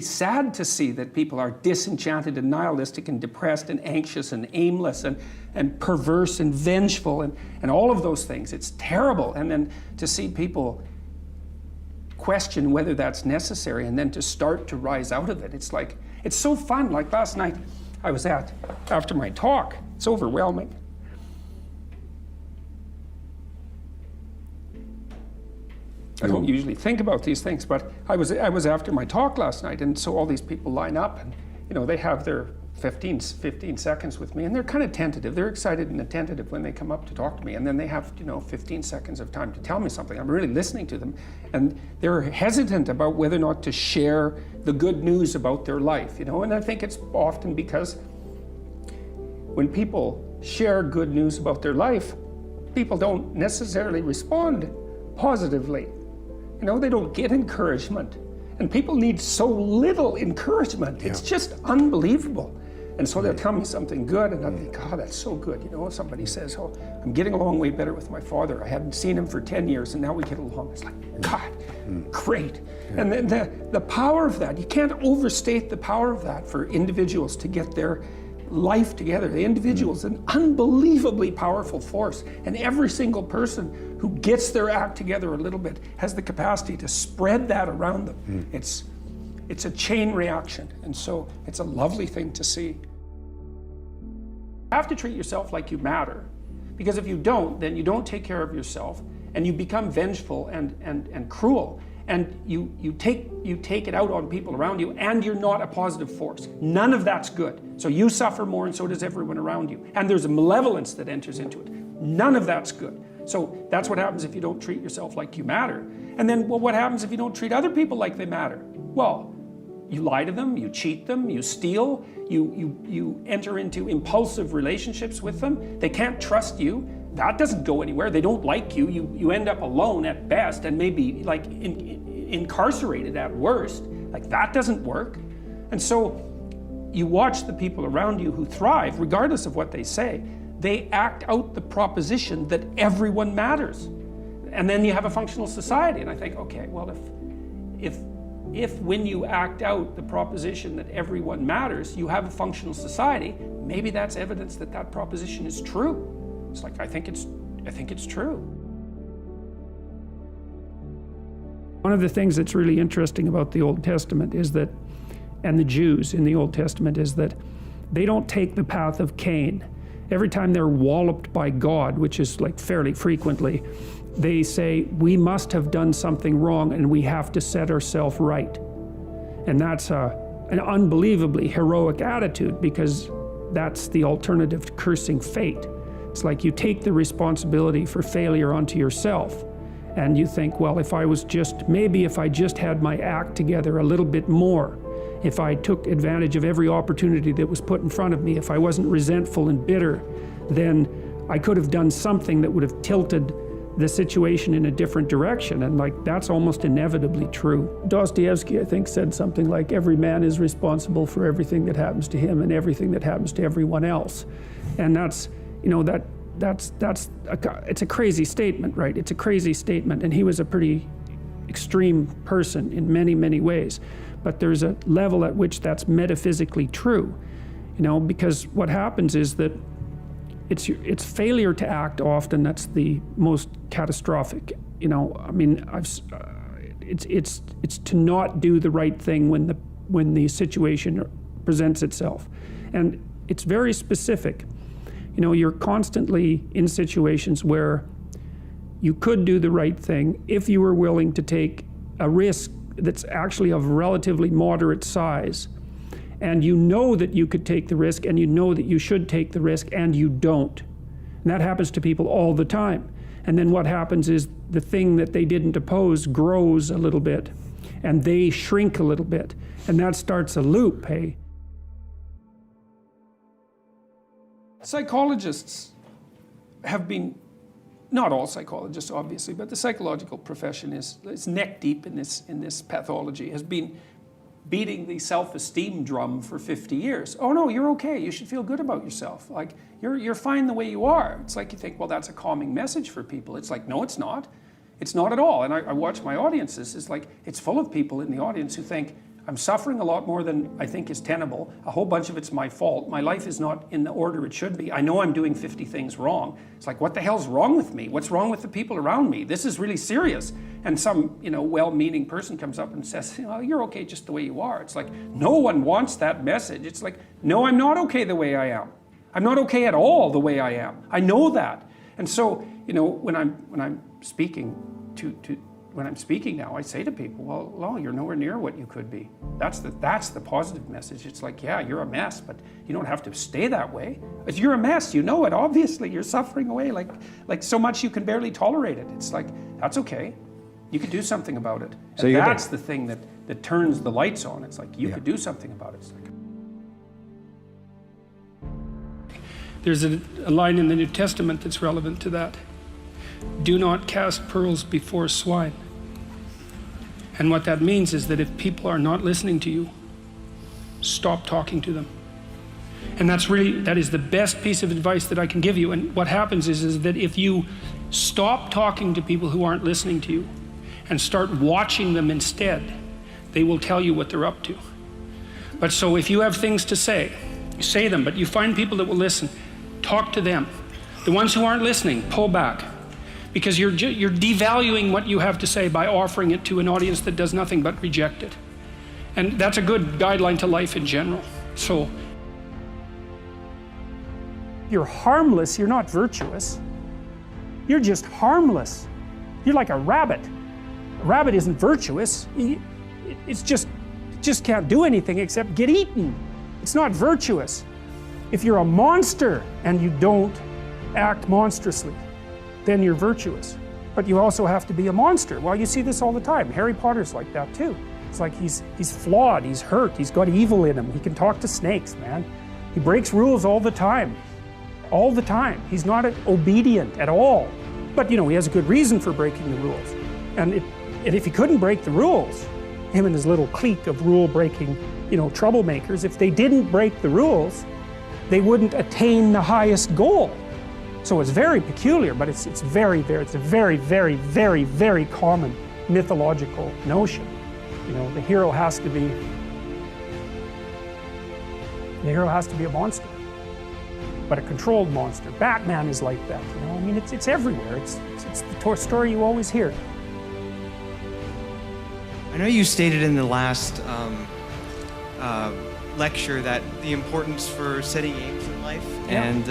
sad to see that people are disenchanted and nihilistic and depressed and anxious and aimless and perverse and vengeful and all of those things. It's terrible. And then to see people question whether that's necessary and then to start to rise out of it. It's like, it's so fun. Like last night I was after my talk, it's overwhelming. I don't usually think about these things, but I was after my talk last night, and so all these people line up, and they have their 15 seconds with me, and they're kind of tentative. They're excited and tentative when they come up to talk to me, and then they have 15 seconds of time to tell me something. I'm really listening to them, and they're hesitant about whether or not to share the good news about their life, and I think it's often because when people share good news about their life, people don't necessarily respond positively. They don't get encouragement. And people need so little encouragement. It's just unbelievable. And so they'll tell me something good, and I think, oh, that's so good. Somebody says, oh, I'm getting along way better with my father. I hadn't seen him for 10 years, and now we get along. It's like, God, great. And the power of that, you can't overstate the power of that for individuals to get their life together. The individual is an unbelievably powerful force, and every single person who gets their act together a little bit has the capacity to spread that around them. It's a chain reaction, and so it's a lovely thing to see. You have to treat yourself like you matter, because if you don't, then you don't take care of yourself, and you become vengeful and cruel. And you take it out on people around you, and you're not a positive force. None of that's good. So you suffer more, and so does everyone around you. And there's a malevolence that enters into it. None of that's good. So that's what happens if you don't treat yourself like you matter. And then, well, what happens if you don't treat other people like they matter? Well, you lie to them, you cheat them, you steal, you enter into impulsive relationships with them. They can't trust you. That doesn't go anywhere. They don't like you. You end up alone at best, and maybe like incarcerated at worst. Like that doesn't work. And so you watch the people around you who thrive, regardless of what they say, they act out the proposition that everyone matters. And then you have a functional society. And I think, okay, well, if when you act out the proposition that everyone matters, you have a functional society, maybe that's evidence that that proposition is true. It's like, I think it's true. One of the things that's really interesting about the Old Testament is that, and the Jews in the Old Testament, is that they don't take the path of Cain. Every time they're walloped by God, which is like fairly frequently, they say, we must have done something wrong and we have to set ourselves right. And that's an unbelievably heroic attitude, because that's the alternative to cursing fate. It's like you take the responsibility for failure onto yourself, and you think, well, maybe if I just had my act together a little bit more, if I took advantage of every opportunity that was put in front of me, if I wasn't resentful and bitter, then I could have done something that would have tilted the situation in a different direction. And like, that's almost inevitably true. Dostoevsky, I think, said something like, every man is responsible for everything that happens to him and everything that happens to everyone else. And that's, it's a crazy statement, right? It's a crazy statement, and he was a pretty extreme person in many, many ways. But there's a level at which that's metaphysically true, because what happens is that it's failure to act often that's the most catastrophic. I mean, it's to not do the right thing when the situation presents itself, and it's very specific. You're constantly in situations where you could do the right thing if you were willing to take a risk that's actually of relatively moderate size. And you know that you could take the risk, and you know that you should take the risk, and you don't. And that happens to people all the time. And then what happens is the thing that they didn't oppose grows a little bit, and they shrink a little bit. And that starts a loop, hey? Psychologists have been, not all psychologists obviously, but the psychological profession is neck deep in this pathology, has been beating the self-esteem drum for 50 years. Oh no, you're okay, you should feel good about yourself. Like, you're fine the way you are. It's like you think, well, that's a calming message for people. It's like, no, it's not. It's not at all. And I watch my audiences, it's like, it's full of people in the audience who think, I'm suffering a lot more than I think is tenable. A whole bunch of it's my fault. My life is not in the order it should be. I know I'm doing 50 things wrong. It's like, what the hell's wrong with me? What's wrong with the people around me? This is really serious. And some, well-meaning person comes up and says, you're okay just the way you are. It's like, no one wants that message. It's like, no, I'm not okay the way I am. I'm not okay at all the way I am. I know that. And so, when I'm speaking when I'm speaking now, I say to people, well, you're nowhere near what you could be. That's the positive message. It's like, yeah, you're a mess, but you don't have to stay that way. If you're a mess, you know it, obviously. You're suffering away like so much you can barely tolerate it. It's like, that's okay. You could do something about it. So that's the thing that turns the lights on. It's like, you could do something about it. It's like, there's a line in the New Testament that's relevant to that. Do not cast pearls before swine. And what that means is that if people are not listening to you, stop talking to them. And that is the best piece of advice that I can give you. And what happens is that if you stop talking to people who aren't listening to you and start watching them instead, they will tell you what they're up to. But so if you have things to say, you say them, but you find people that will listen, talk to them. The ones who aren't listening, pull back. Because you're devaluing what you have to say by offering it to an audience that does nothing but reject it. And that's a good guideline to life in general. So, you're harmless, you're not virtuous. You're just harmless. You're like a rabbit. A rabbit isn't virtuous. It just can't do anything except get eaten. It's not virtuous. If you're a monster and you don't act monstrously, then you're virtuous. But you also have to be a monster. Well, you see this all the time. Harry Potter's like that too. It's like he's flawed, he's hurt, he's got evil in him. He can talk to snakes, man. He breaks rules all the time. All the time. He's not obedient at all. But he has a good reason for breaking the rules. And if he couldn't break the rules, him and his little clique of rule-breaking, troublemakers, if they didn't break the rules, they wouldn't attain the highest goal. So it's very peculiar, but it's a very, very, very, very common mythological notion. The hero has to be a monster, but a controlled monster. Batman is like that. It's everywhere. It's the story you always hear. I know you stated in the last lecture that the importance for setting aims in life and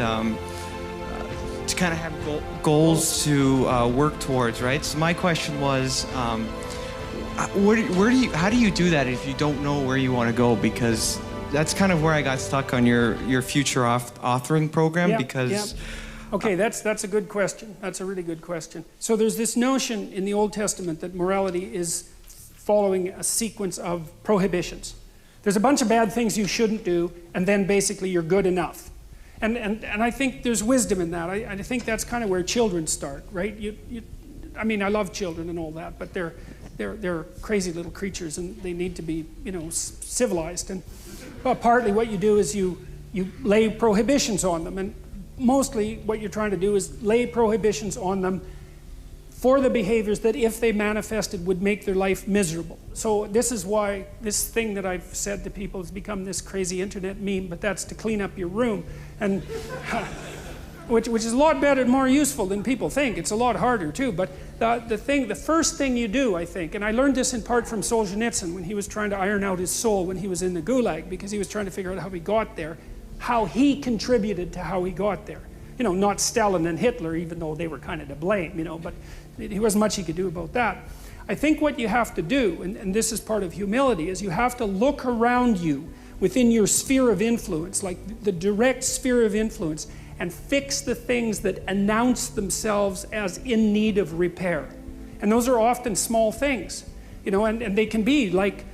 to kind of have goals to work towards, right? So my question was, how do you do that if you don't know where you want to go? Because that's kind of where I got stuck on your future authoring program. Okay, that's a good question. That's a really good question. So there's this notion in the Old Testament that morality is following a sequence of prohibitions. There's a bunch of bad things you shouldn't do, and then basically you're good enough. And I think there's wisdom in that. I think that's kind of where children start, right? I love children and all that, but they're crazy little creatures, and they need to be, civilized. And partly what you do is you lay prohibitions on them, and mostly what you're trying to do is lay prohibitions on them for the behaviors that, if they manifested, would make their life miserable. So this is why this thing that I've said to people has become this crazy internet meme, but that's to clean up your room, and which is a lot better and more useful than people think. It's a lot harder too, but the first thing you do, I think, and I learned this in part from Solzhenitsyn when he was trying to iron out his soul when he was in the Gulag, because he was trying to figure out how he got there, how he contributed to how he got there. Not Stalin and Hitler, even though they were kind of to blame, but there wasn't much he could do about that. I think what you have to do, and this is part of humility, is you have to look around you within your sphere of influence, like the direct sphere of influence, and fix the things that announce themselves as in need of repair. And those are often small things, and they can be like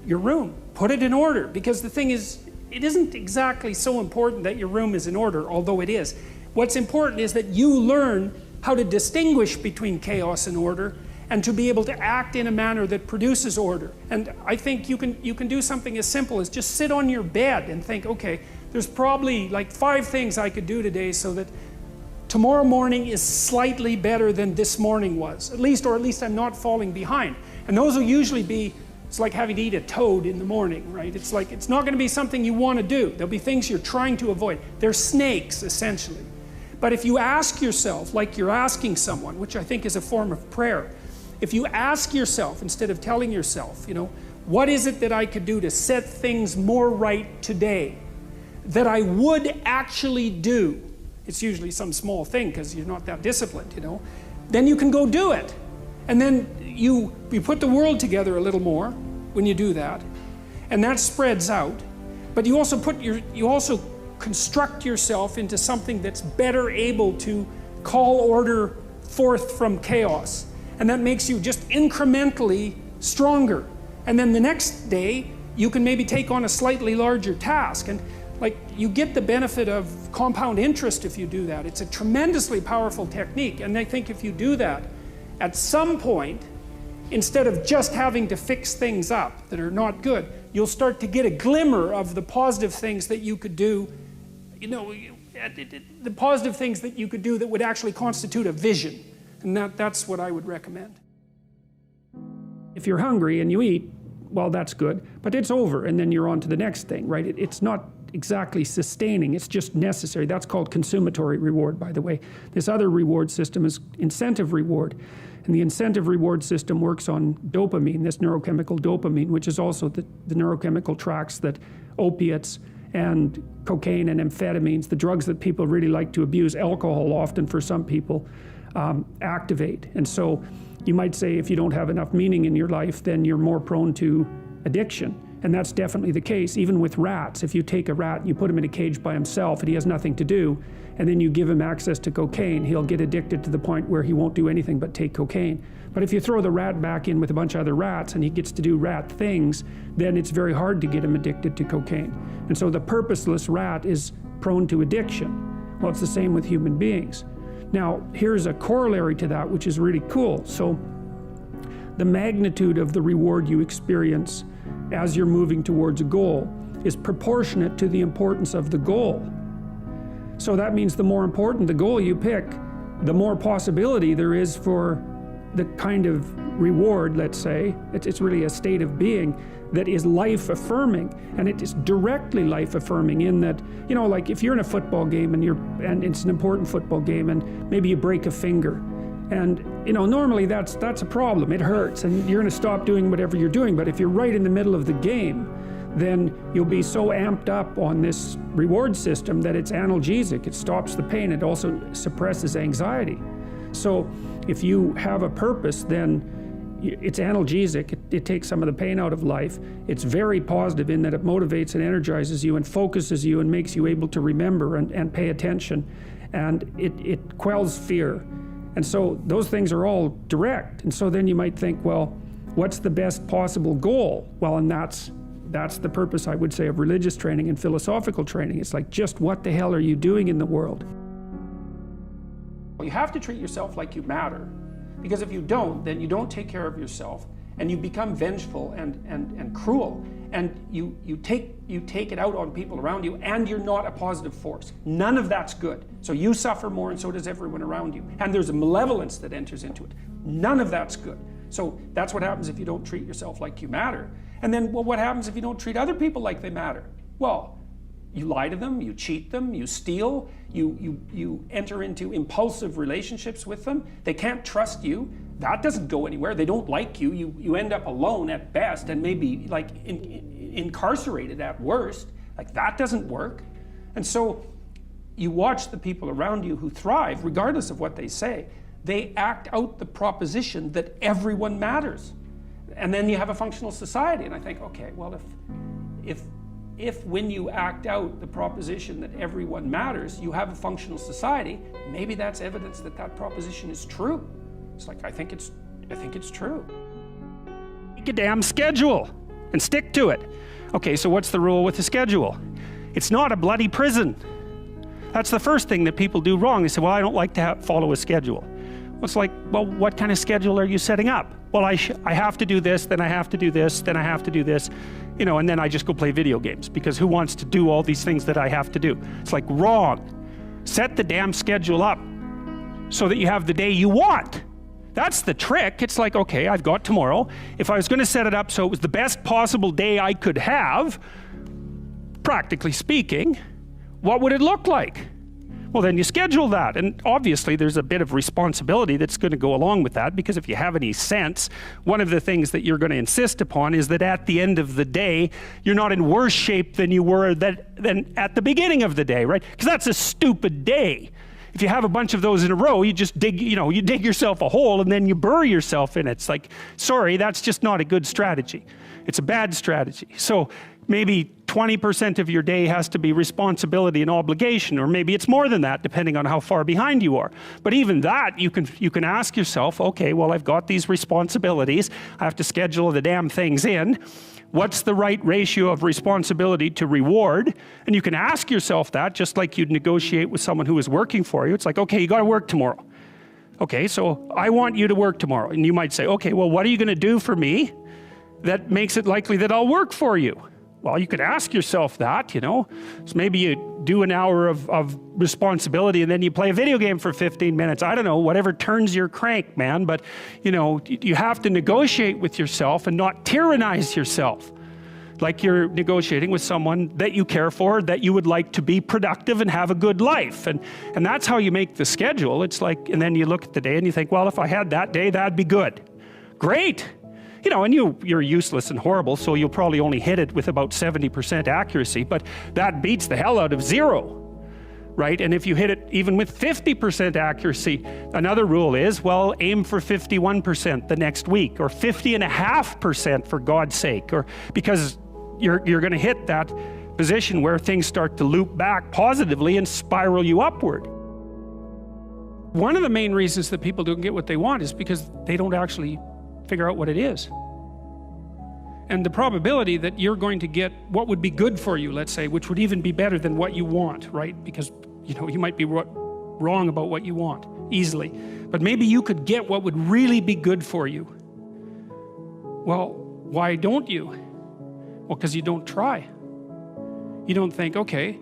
your room. Put it in order, because the thing is, it isn't exactly so important that your room is in order, although it is. What's important is that you learn how to distinguish between chaos and order, and to be able to act in a manner that produces order. And I think you can do something as simple as just sit on your bed and think, okay, there's probably like 5 things I could do today so that tomorrow morning is slightly better than this morning was, or at least I'm not falling behind. And those will usually be It's like having to eat a toad in the morning, right? It's like, it's not going to be something you want to do. There'll be things you're trying to avoid. They're snakes, essentially. But if you ask yourself, like you're asking someone, which I think is a form of prayer, if you ask yourself, instead of telling yourself, you know, what is it that I could do to set things more right today that I would actually do? It's usually some small thing because you're not that disciplined, you know. Then you can go do it. And then you put the world together a little more when you do that. And that spreads out. But you also construct yourself into something that's better able to call order forth from chaos. And that makes you just incrementally stronger. And then the next day, you can maybe take on a slightly larger task. And like, you get the benefit of compound interest if you do that. It's a tremendously powerful technique. And I think if you do that, at some point, instead of just having to fix things up that are not good, you'll start to get a glimmer of the positive things that you could do, you know, the positive things that you could do that would actually constitute a vision. And that's what I would recommend. If you're hungry and you eat, well, that's good, but it's over and then you're on to the next thing, right? It's not exactly sustaining, it's just necessary. That's called consummatory reward, by the way. This other reward system is incentive reward. And the incentive reward system works on dopamine, this neurochemical dopamine, which is also the neurochemical tracks that opiates and cocaine and amphetamines, the drugs that people really like to abuse, alcohol often for some people, activate. And so you might say if you don't have enough meaning in your life, then you're more prone to addiction. And that's definitely the case, even with rats. If you take a rat and you put him in a cage by himself and he has nothing to do, and then you give him access to cocaine, he'll get addicted to the point where he won't do anything but take cocaine. But if you throw the rat back in with a bunch of other rats and he gets to do rat things, then it's very hard to get him addicted to cocaine. And so the purposeless rat is prone to addiction. Well, it's the same with human beings. Now, here's a corollary to that, which is really cool. So the magnitude of the reward you experience as you're moving towards a goal is proportionate to the importance of the goal. So that means the more important the goal you pick, the more possibility there is for the kind of reward, let's say, it's really a state of being that is life-affirming, and it is directly life-affirming in that, you know, like if you're in a football game and it's an important football game and maybe you break a finger, and you know, normally that's a problem, it hurts, and you're gonna stop doing whatever you're doing. But if you're right in the middle of the game, then you'll be so amped up on this reward system that it's analgesic, it stops the pain, it also suppresses anxiety. So if you have a purpose, then it's analgesic, it takes some of the pain out of life. It's very positive in that it motivates and energizes you and focuses you and makes you able to remember and pay attention. And it quells fear. And so those things are all direct. And so then you might think, well, what's the best possible goal? Well, and that's the purpose, I would say, of religious training and philosophical training. It's like, just what the hell are you doing in the world? You have to treat yourself like you matter. Because if you don't, then you don't take care of yourself, and you become vengeful and cruel, and you take it out on people around you, and you're not a positive force. None of that's good. So you suffer more, and so does everyone around you. And there's a malevolence that enters into it. None of that's good. So that's what happens if you don't treat yourself like you matter. And then, well, what happens if you don't treat other people like they matter? Well, you lie to them, you cheat them, you steal, you enter into impulsive relationships with them. They can't trust you. That doesn't go anywhere. They don't like you. You end up alone at best, and maybe like incarcerated at worst. Like, that doesn't work. And so you watch the people around you who thrive, regardless of what they say. They act out the proposition that everyone matters. And then you have a functional society. And I think, okay, well, if when you act out the proposition that everyone matters, you have a functional society, maybe that's evidence that that proposition is true. It's like, I think it's true. Make a damn schedule and stick to it. Okay, so what's the rule with the schedule? It's not a bloody prison. That's the first thing that people do wrong. They say, well, I don't like to follow a schedule. Well, it's like, well, what kind of schedule are you setting up? Well, I have to do this, then I have to do this, then I have to do this, you know, and then I just go play video games, because who wants to do all these things that I have to do? It's like, wrong. Set the damn schedule up so that you have the day you want. That's the trick. It's like, okay, I've got tomorrow. If I was going to set it up so it was the best possible day I could have, practically speaking, what would it look like? Well, then you schedule that. And obviously there's a bit of responsibility that's going to go along with that, because if you have any sense, one of the things that you're going to insist upon is that at the end of the day, you're not in worse shape than you were than at the beginning of the day, right? Because that's a stupid day. If you have a bunch of those in a row, you just dig, you dig yourself a hole and then you bury yourself in it. It's like, sorry, that's just not a good strategy. It's a bad strategy. So maybe 20% of your day has to be responsibility and obligation, or maybe it's more than that, depending on how far behind you are. But even that, you can ask yourself, okay, well, I've got these responsibilities. I have to schedule the damn things in. What's the right ratio of responsibility to reward? And you can ask yourself that, just like you'd negotiate with someone who is working for you. It's like, okay, you got to work tomorrow. Okay, so I want you to work tomorrow. And you might say, okay, well, what are you going to do for me that makes it likely that I'll work for you? Well, you could ask yourself that, So maybe you do an hour of responsibility and then you play a video game for 15 minutes. I don't know, whatever turns your crank, man. But, you have to negotiate with yourself and not tyrannize yourself. Like you're negotiating with someone that you care for, that you would like to be productive and have a good life. And that's how you make the schedule. It's like, and then you look at the day and you think, well, if I had that day, that'd be good. Great. And you're useless and horrible, so you'll probably only hit it with about 70% accuracy, but that beats the hell out of 0, right? And if you hit it even with 50% accuracy, another rule is, well, aim for 51% the next week, or 50.5% for God's sake, or because you're going to hit that position where things start to loop back positively and spiral you upward. One of the main reasons that people don't get what they want is because they don't actually figure out what it is. And the probability that you're going to get what would be good for you, let's say, which would even be better than what you want, right? Because, you might be wrong about what you want easily. But maybe you could get what would really be good for you. Well, why don't you? Well, because you don't try. You don't think, okay,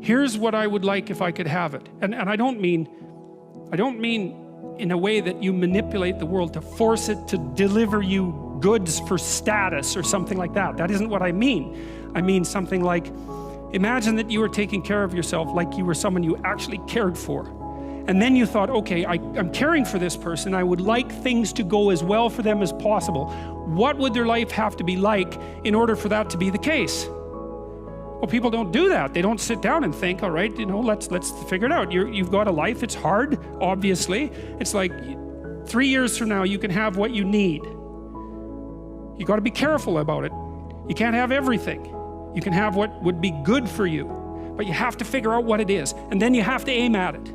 here's what I would like if I could have it. And I don't mean in a way that you manipulate the world to force it to deliver you goods for status or something like that. That isn't what I mean. I mean something like, imagine that you were taking care of yourself like you were someone you actually cared for. And then you thought, okay, I'm caring for this person. I would like things to go as well for them as possible. What would their life have to be like in order for that to be the case? Well, people don't do that. They don't sit down and think, all right, let's figure it out. You've got a life. It's hard, obviously. It's like 3 years from now, you can have what you need. You got to be careful about it. You can't have everything. You can have what would be good for you, but you have to figure out what it is, and then you have to aim at it.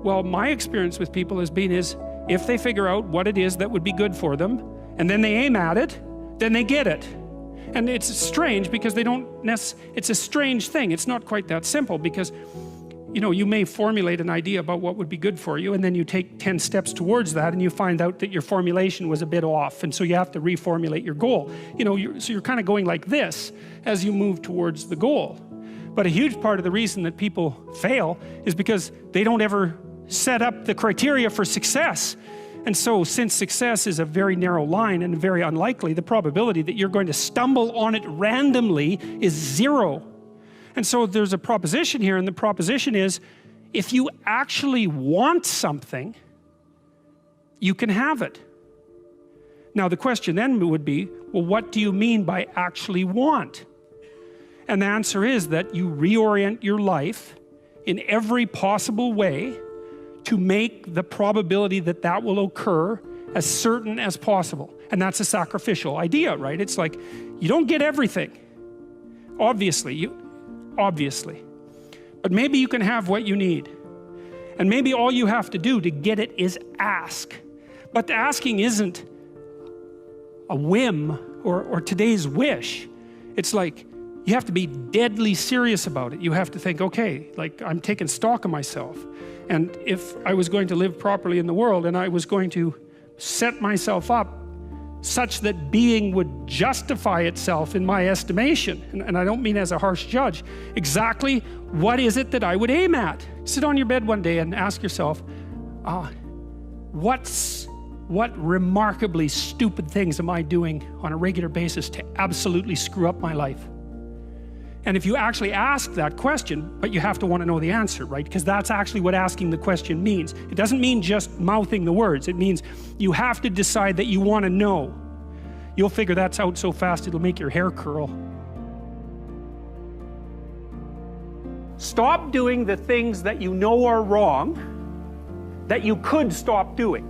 Well, my experience with people has been is if they figure out what it is that would be good for them, and then they aim at it, then they get it. And it's strange because it's a strange thing. It's not quite that simple because, you may formulate an idea about what would be good for you, and then you take 10 steps towards that and you find out that your formulation was a bit off, and so you have to reformulate your goal. So you're kind of going like this as you move towards the goal. But a huge part of the reason that people fail is because they don't ever set up the criteria for success. And so since success is a very narrow line and very unlikely, the probability that you're going to stumble on it randomly is 0. And so there's a proposition here, and the proposition is, if you actually want something, you can have it. Now the question then would be, well, what do you mean by actually want? And the answer is that you reorient your life in every possible way to make the probability that that will occur as certain as possible. And that's a sacrificial idea, right? It's like, you don't get everything. Obviously. But maybe you can have what you need. And maybe all you have to do to get it is ask. But the asking isn't a whim or today's wish. It's like, you have to be deadly serious about it. You have to think, okay, like I'm taking stock of myself. And if I was going to live properly in the world and I was going to set myself up such that being would justify itself in my estimation, and I don't mean as a harsh judge, exactly what is it that I would aim at? Sit on your bed one day and ask yourself, what remarkably stupid things am I doing on a regular basis to absolutely screw up my life? And if you actually ask that question, but you have to want to know the answer, right? Because that's actually what asking the question means. It doesn't mean just mouthing the words. It means you have to decide that you want to know. You'll figure that's out so fast it'll make your hair curl. Stop doing the things that you know are wrong that you could stop doing.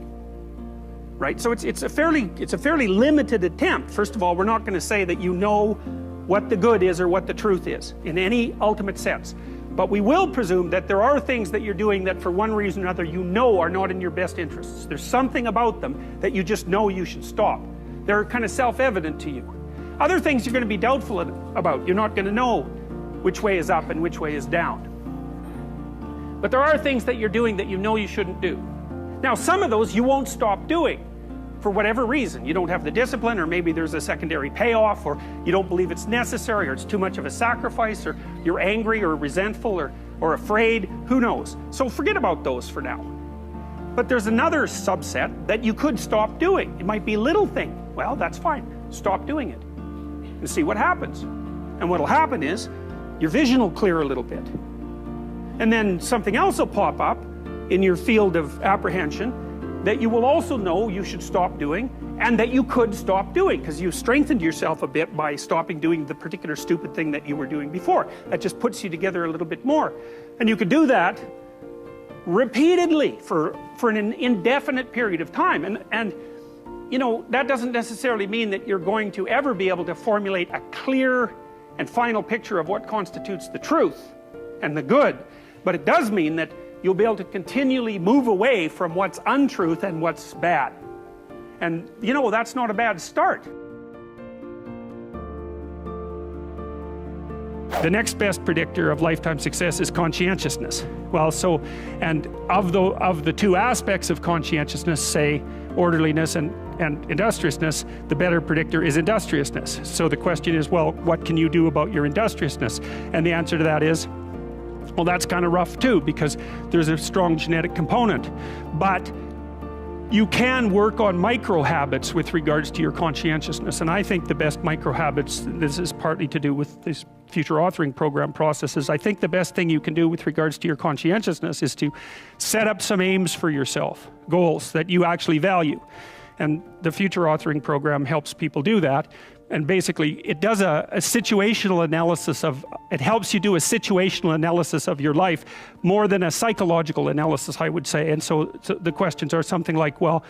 Right? So it's a fairly limited attempt. First of all, we're not going to say that you know what the good is or what the truth is in any ultimate sense. But we will presume that there are things that you're doing that for one reason or another you know are not in your best interests. There's something about them that you just know you should stop. They're kind of self-evident to you. Other things you're going to be doubtful about. You're not going to know which way is up and which way is down. But there are things that you're doing that you know you shouldn't do. Now, some of those you won't stop doing for whatever reason. You don't have the discipline, or maybe there's a secondary payoff, or you don't believe it's necessary, or it's too much of a sacrifice, or you're angry or resentful or afraid. Who knows? So forget about those for now. But there's another subset that you could stop doing. It might be a little thing. Well, that's fine. Stop doing it and see what happens. And what'll happen is your vision will clear a little bit. And then something else will pop up in your field of apprehension that you will also know you should stop doing, and that you could stop doing, because you strengthened yourself a bit by stopping doing the particular stupid thing that you were doing before. That just puts you together a little bit more. And you could do that repeatedly for an indefinite period of time. And you know, that doesn't necessarily mean that you're going to ever be able to formulate a clear and final picture of what constitutes the truth and the good. But it does mean that you'll be able to continually move away from what's untruth and what's bad. And you know, that's not a bad start. The next best predictor of lifetime success is conscientiousness. Well, so, and of the two aspects of conscientiousness, say orderliness and industriousness, the better predictor is industriousness. So the question is, well, what can you do about your industriousness? And the answer to that is, well, that's kind of rough too, because there's a strong genetic component. But you can work on micro habits with regards to your conscientiousness. And I think the best micro habits, this is partly to do with this future authoring program processes, I think the best thing you can do with regards to your conscientiousness is to set up some aims for yourself, goals that you actually value. And the future authoring program helps people do that. And basically, it does a situational analysis of, it helps you do a situational analysis of your life more than a psychological analysis, I would say. And so the questions are something like, well,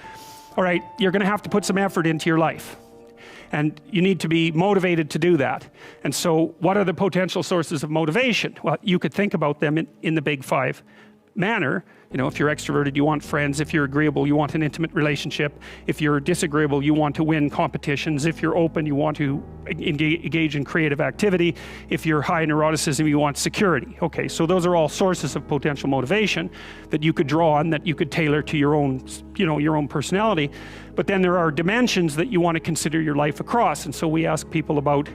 all right, you're going to have to put some effort into your life. And you need to be motivated to do that. And so what are the potential sources of motivation? Well, you could think about them in the big five manner. You know, if you're extroverted, you want friends. If you're agreeable, you want an intimate relationship. If you're disagreeable, you want to win competitions. If you're open, you want to engage in creative activity. If you're high neuroticism, you want security. Okay, so those are all sources of potential motivation that you could draw on, that you could tailor to your own, you know, your own personality. But then there are dimensions that you want to consider your life across. And so we ask people about,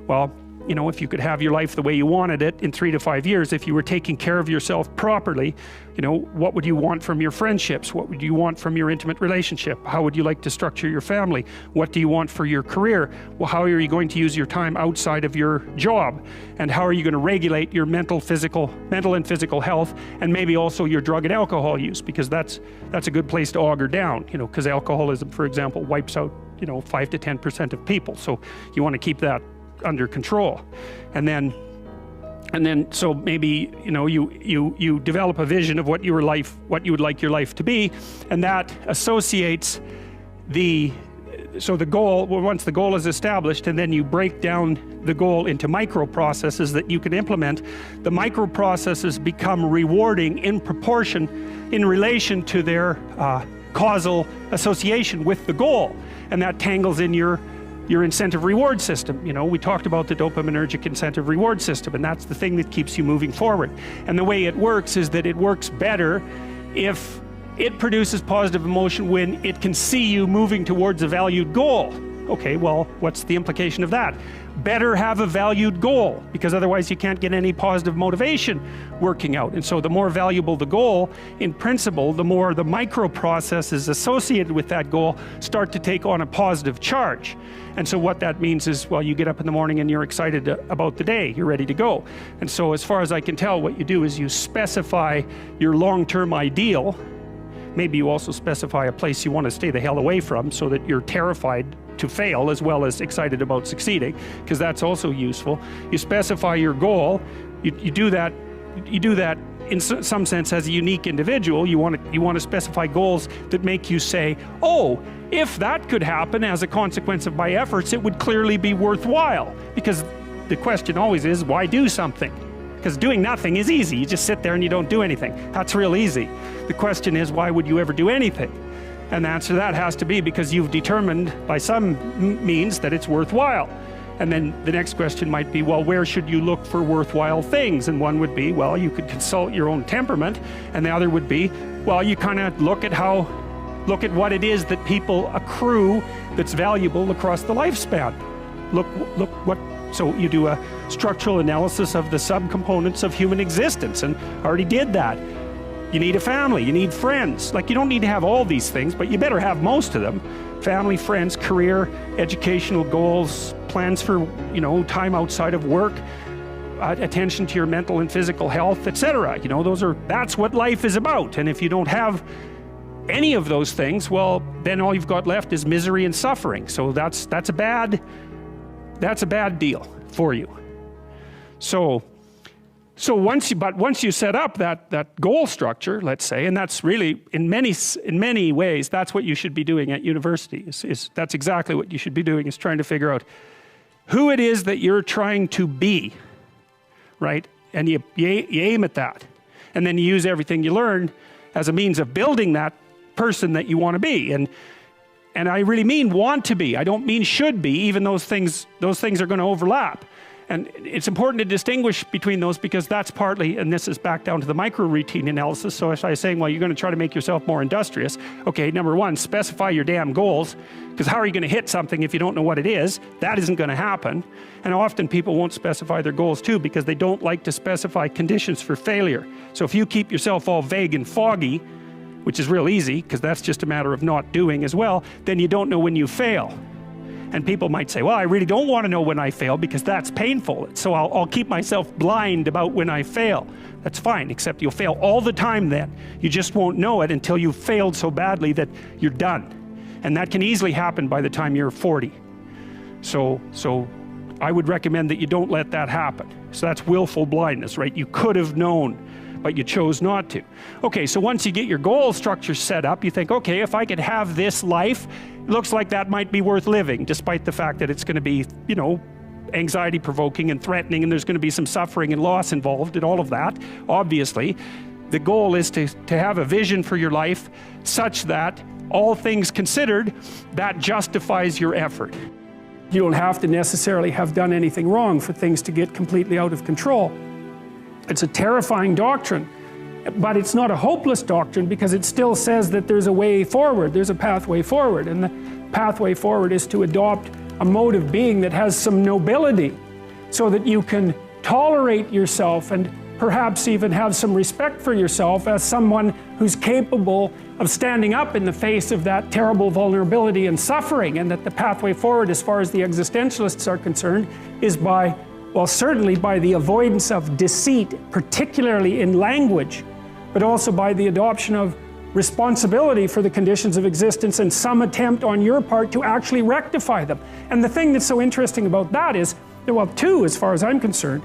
well, you know, if you could have your life the way you wanted it in 3 to 5 years, if you were taking care of yourself properly, you know, what would you want from your friendships? What would you want from your intimate relationship? How would you like to structure your family? What do you want for your career? Well, how are you going to use your time outside of your job? And how are you going to regulate your mental and physical health, and maybe also your drug and alcohol use? Because that's a good place to auger down, you know, because alcoholism, for example, wipes out, you know, 5 to 10% of people. So you want to keep that under control. And then so maybe, you know, you develop a vision of what you would like your life to be, and that associates the goal. Well, once the goal is established, and then you break down the goal into micro processes that you can implement, the micro processes become rewarding in proportion in relation to their causal association with the goal, and that tangles in your incentive reward system. You know, we talked about the dopaminergic incentive reward system, and that's the thing that keeps you moving forward. And the way it works is that it works better if it produces positive emotion when it can see you moving towards a valued goal. Okay, well, what's the implication of that? Better have a valued goal, because otherwise you can't get any positive motivation working out. And so the more valuable the goal, in principle, the more the micro processes associated with that goal start to take on a positive charge. And so what that means is, well, you get up in the morning and you're excited about the day, you're ready to go. And so as far as I can tell, what you do is you specify your long-term ideal. Maybe you also specify a place you want to stay the hell away from, so that you're terrified to fail as well as excited about succeeding, because that's also useful. You specify your goal. You do that in some sense as a unique individual. You want to specify goals that make you say, oh, if that could happen as a consequence of my efforts, it would clearly be worthwhile. Because the question always is, why do something? Because doing nothing is easy. You just sit there and you don't do anything. That's real easy. The question is, why would you ever do anything? And the answer to that has to be because you've determined by some means that it's worthwhile. And then the next question might be, well, where should you look for worthwhile things? And one would be, well, you could consult your own temperament. And the other would be, well, you kind of look at what it is that people accrue that's valuable across the lifespan. So you do a structural analysis of the subcomponents of human existence, and I already did that. You need a family, you need friends. Like, you don't need to have all these things, but you better have most of them. Family, friends, career, educational goals, plans for, time outside of work, attention to your mental and physical health, etc. That's what life is about. And if you don't have any of those things, well, then all you've got left is misery and suffering. So that's a bad deal for you. So once you set up that goal structure, let's say, and that's really in many ways that's what you should be doing at university. That's exactly what you should be doing, is trying to figure out who it is that you're trying to be, right? And you aim at that, and then you use everything you learn as a means of building that person that you want to be. And I really mean want to be. I don't mean should be, even those things are going to overlap. And it's important to distinguish between those, because that's partly, and this is back down to the micro routine analysis. So if I was saying, well, you're going to try to make yourself more industrious. Okay, number one, specify your damn goals, because how are you going to hit something if you don't know what it is? That isn't going to happen. And often people won't specify their goals too, because they don't like to specify conditions for failure. So if you keep yourself all vague and foggy, which is real easy, because that's just a matter of not doing as well, then you don't know when you fail. And people might say, well, I really don't want to know when I fail because that's painful. So I'll keep myself blind about when I fail. That's fine, except you'll fail all the time then. You just won't know it until you've failed so badly that you're done. And that can easily happen by the time you're 40. So I would recommend that you don't let that happen. So that's willful blindness, right? You could have known, but you chose not to. Okay, so once you get your goal structure set up, you think, okay, if I could have this life, it looks like that might be worth living, despite the fact that it's going to be, anxiety provoking and threatening, and there's going to be some suffering and loss involved in all of that. Obviously, the goal is to have a vision for your life such that, all things considered, that justifies your effort. You don't have to necessarily have done anything wrong for things to get completely out of control. It's a terrifying doctrine, but it's not a hopeless doctrine, because it still says that there's a way forward, there's a pathway forward, and the pathway forward is to adopt a mode of being that has some nobility, so that you can tolerate yourself and perhaps even have some respect for yourself as someone who's capable of standing up in the face of that terrible vulnerability and suffering, and that the pathway forward, as far as the existentialists are concerned, is by, well, certainly by the avoidance of deceit, particularly in language, but also by the adoption of responsibility for the conditions of existence and some attempt on your part to actually rectify them. And the thing that's so interesting about that is, well, two, as far as I'm concerned,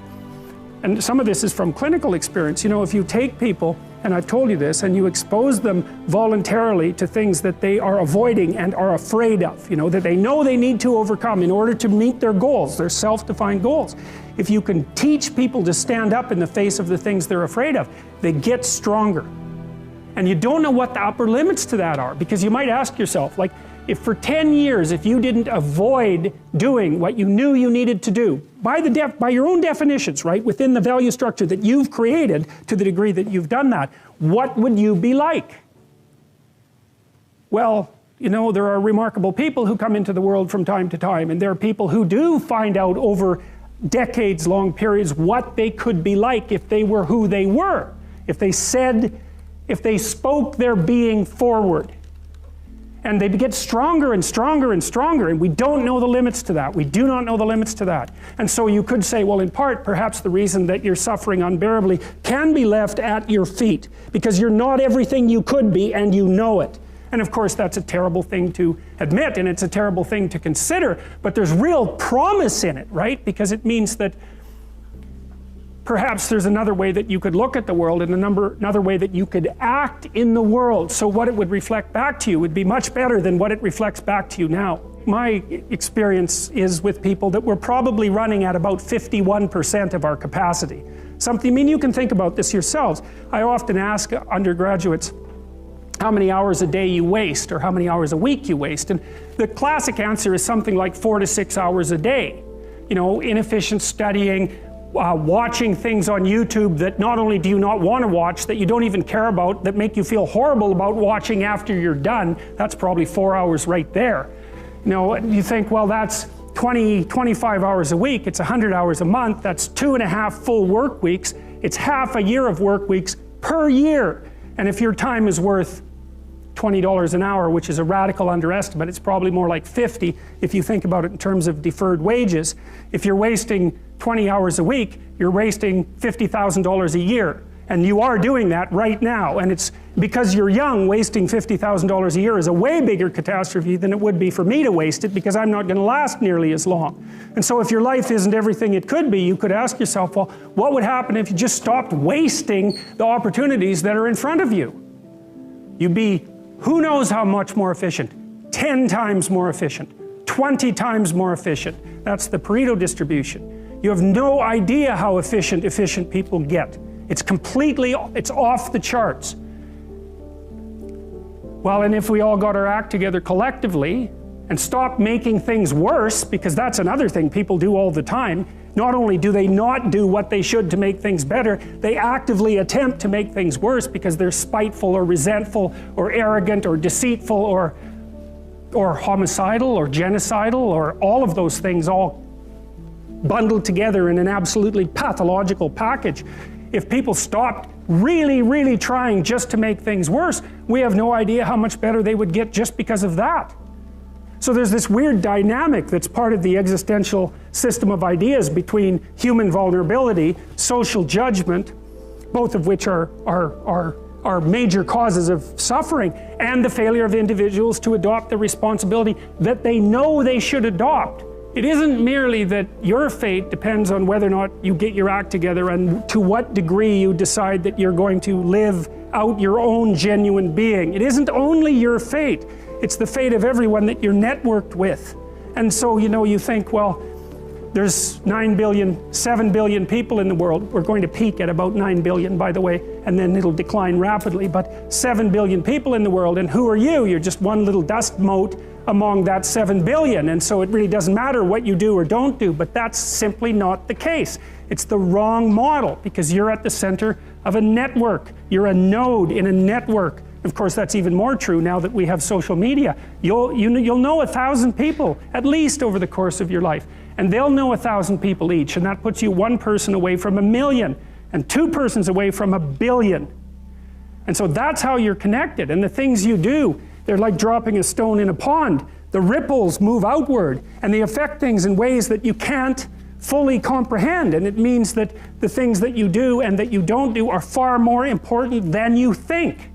and some of this is from clinical experience, if you take people, and I've told you this, and you expose them voluntarily to things that they are avoiding and are afraid of, that they know they need to overcome in order to meet their goals, their self-defined goals. If you can teach people to stand up in the face of the things they're afraid of, they get stronger. And you don't know what the upper limits to that are, because you might ask yourself, like, if for 10 years, if you didn't avoid doing what you knew you needed to do, by your own definitions, right, within the value structure that you've created, to the degree that you've done that, what would you be like? Well, you know, there are remarkable people who come into the world from time to time, and there are people who do find out over decades-long periods what they could be like if they were who they were, if they spoke their being forward. And they get stronger and stronger and stronger, and we don't know the limits to that. We do not know the limits to that. And so you could say, well, in part, perhaps the reason that you're suffering unbearably can be left at your feet, because you're not everything you could be, and you know it. And of course, that's a terrible thing to admit, and it's a terrible thing to consider, but there's real promise in it, right? Because it means that perhaps there's another way that you could look at the world, and another way that you could act in the world. So what it would reflect back to you would be much better than what it reflects back to you now. My experience is with people that we're probably running at about 51% of our capacity. Something, I mean, you can think about this yourselves. I often ask undergraduates how many hours a day you waste, or how many hours a week you waste. And the classic answer is something like 4 to 6 hours a day. You know, inefficient studying, watching things on YouTube that not only do you not want to watch, that you don't even care about, that make you feel horrible about watching after you're done. That's probably 4 hours right there. You know, you think, well, that's 25 hours a week, it's 100 hours a month, that's 2.5 full work weeks, it's half a year of work weeks per year. And if your time is worth $20 an hour, which is a radical underestimate, it's probably more like 50 if you think about it in terms of deferred wages. If you're wasting 20 hours a week, you're wasting $50,000 a year. And you are doing that right now. And it's because you're young, wasting $50,000 a year is a way bigger catastrophe than it would be for me to waste it, because I'm not going to last nearly as long. And so if your life isn't everything it could be, you could ask yourself, well, what would happen if you just stopped wasting the opportunities that are in front of you? You'd be who knows how much more efficient? 10 times more efficient, 20 times more efficient. That's the Pareto distribution. You have no idea how efficient people get. It's off the charts. Well, and if we all got our act together collectively and stopped making things worse, because that's another thing people do all the time, not only do they not do what they should to make things better, they actively attempt to make things worse because they're spiteful or resentful or arrogant or deceitful or homicidal or genocidal, or all of those things all bundled together in an absolutely pathological package. If people stopped really, really trying just to make things worse, we have no idea how much better they would get just because of that. So there's this weird dynamic that's part of the existential system of ideas between human vulnerability, social judgment, both of which are major causes of suffering, and the failure of individuals to adopt the responsibility that they know they should adopt. It isn't merely that your fate depends on whether or not you get your act together and to what degree you decide that you're going to live out your own genuine being. It isn't only your fate, it's the fate of everyone that you're networked with. And so, you know, you think, well, there's 7 billion people in the world. We're going to peak at about 9 billion, by the way, and then it'll decline rapidly, but 7 billion people in the world, and who are you? You're just one little dust mote among that 7 billion, and so it really doesn't matter what you do or don't do, but that's simply not the case. It's the wrong model, because you're at the center of a network. You're a node in a network. Of course, that's even more true now that we have social media. You'll know 1,000 people, at least over the course of your life, and they'll know 1,000 people each, and that puts you one person away from 1 million, and 2 persons away from 1 billion. And so that's how you're connected, and the things you do, they're like dropping a stone in a pond. The ripples move outward, and they affect things in ways that you can't fully comprehend, and it means that the things that you do and that you don't do are far more important than you think.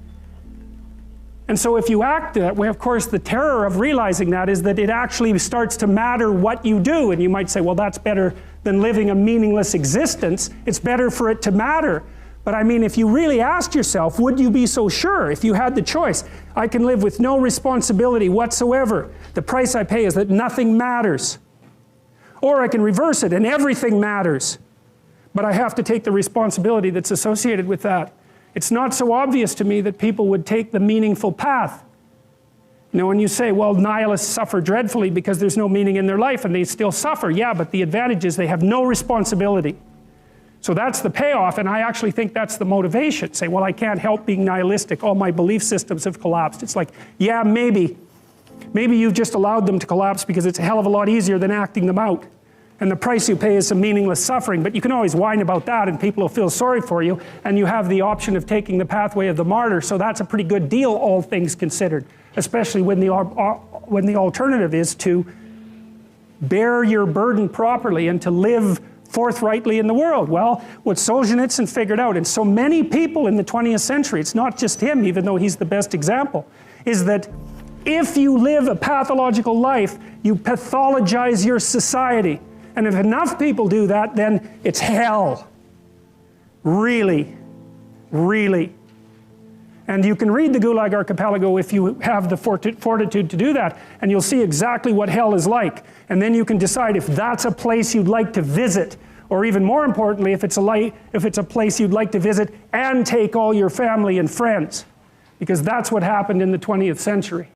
And so if you act that way, of course, the terror of realizing that is that it actually starts to matter what you do, and you might say, well, that's better than living a meaningless existence. It's better for it to matter. But I mean, if you really asked yourself, would you be so sure if you had the choice? I can live with no responsibility whatsoever. The price I pay is that nothing matters. Or I can reverse it and everything matters. But I have to take the responsibility that's associated with that. It's not so obvious to me that people would take the meaningful path. You know, when you say, well, nihilists suffer dreadfully because there's no meaning in their life and they still suffer. Yeah, but the advantage is they have no responsibility. So that's the payoff, and I actually think that's the motivation. Say, well, I can't help being nihilistic. All my belief systems have collapsed. It's like, yeah, maybe. Maybe you've just allowed them to collapse because it's a hell of a lot easier than acting them out. And the price you pay is some meaningless suffering, but you can always whine about that and people will feel sorry for you, and you have the option of taking the pathway of the martyr, so that's a pretty good deal, all things considered, especially when the alternative is to bear your burden properly and to live forthrightly in the world. Well, what Solzhenitsyn figured out, and so many people in the 20th century, it's not just him, even though he's the best example, is that if you live a pathological life, you pathologize your society. And if enough people do that, then it's hell. Really, really. And you can read the Gulag Archipelago if you have the fortitude to do that, and you'll see exactly what hell is like. And then you can decide if that's a place you'd like to visit, or even more importantly, if it's a place you'd like to visit and take all your family and friends. Because that's what happened in the 20th century.